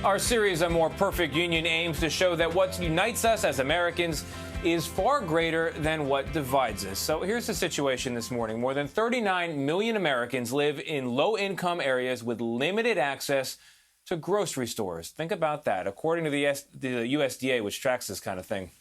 Our series, A More Perfect Union, aims to show that what unites us as Americans is far greater than what divides us. So here's the situation this morning. More than 39 million Americans live in low-income areas with limited access to grocery stores. Think about that, according to the USDA, which tracks this kind of thing.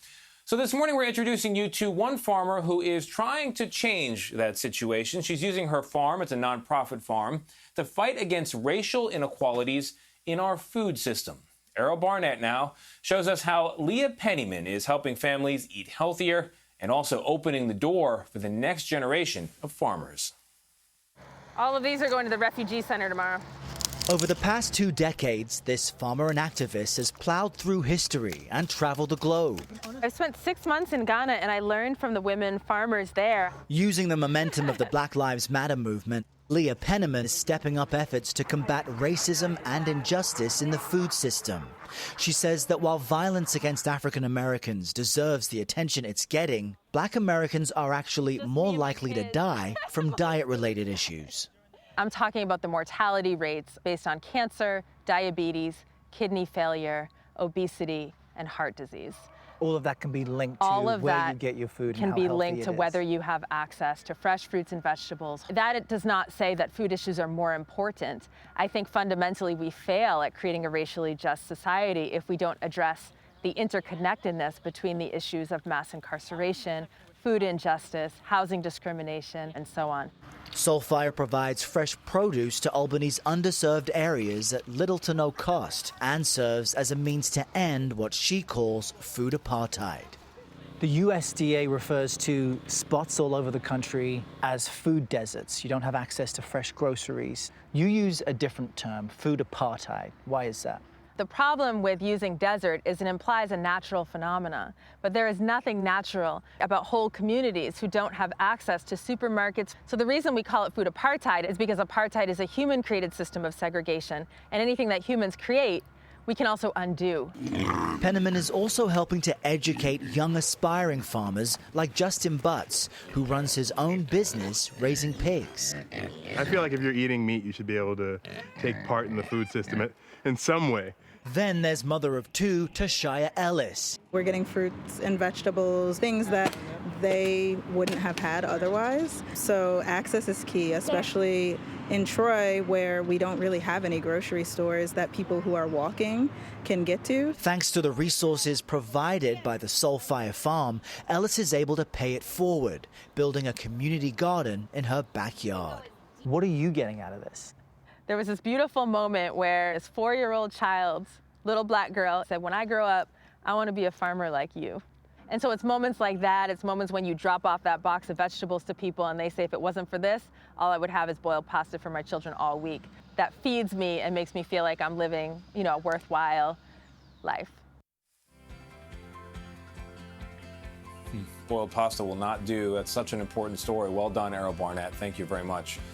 So this morning, we're introducing you to one farmer who is trying to change that situation. She's using her farm, it's a nonprofit farm, to fight against racial inequalities in our food system. Errol Barnett now shows us how Leah Penniman is helping families eat healthier and also opening the door for the next generation of farmers. All of these are going to the refugee center tomorrow. Over the past 2 decades, this farmer and activist has plowed through history and traveled the globe. I've spent 6 months in Ghana, and I learned from the women farmers there. Using the momentum of the Black Lives Matter movement, Leah Penniman is stepping up efforts to combat racism and injustice in the food system. She says that while violence against African Americans deserves the attention it's getting, Black Americans are actually more likely to die from diet-related issues. I'm talking about the mortality rates based on cancer, diabetes, kidney failure, obesity, and heart disease. All of that can be linked to where you get your food and how healthy it is. Can be linked to whether you have access to fresh fruits and vegetables. That it does not say that food issues are more important. I think fundamentally we fail at creating a racially just society if we don't address the interconnectedness between the issues of mass incarceration, food injustice, housing discrimination, and so on. Soulfire provides fresh produce to Albany's underserved areas at little to no cost and serves as a means to end what she calls food apartheid. The USDA refers to spots all over the country as food deserts. You don't have access to fresh groceries. You use a different term, food apartheid. Why is that? The problem with using desert is it implies a natural phenomena, but there is nothing natural about whole communities who don't have access to supermarkets. So the reason we call it food apartheid is because apartheid is a human-created system of segregation, and anything that humans create, we can also undo. Penniman is also helping to educate young aspiring farmers like Justin Butts, who runs his own business raising pigs. I feel like if you're eating meat, you should be able to take part in the food system in some way. Then there's mother of 2, Tashia Ellis. We're getting fruits and vegetables, things that they wouldn't have had otherwise. So access is key, especially in Troy, where we don't really have any grocery stores that people who are walking can get to. Thanks to the resources provided by the Soulfire Farm, Ellis is able to pay it forward, building a community garden in her backyard. What are you getting out of this? There was this beautiful moment where this 4-year-old child, little black girl, said, "When I grow up, I want to be a farmer like you." And so it's moments like that, it's moments when you drop off that box of vegetables to people and they say, if it wasn't for this, all I would have is boiled pasta for my children all week. That feeds me and makes me feel like I'm living, a worthwhile life. Boiled pasta will not do. That's such an important story. Well done, Errol Barnett. Thank you very much.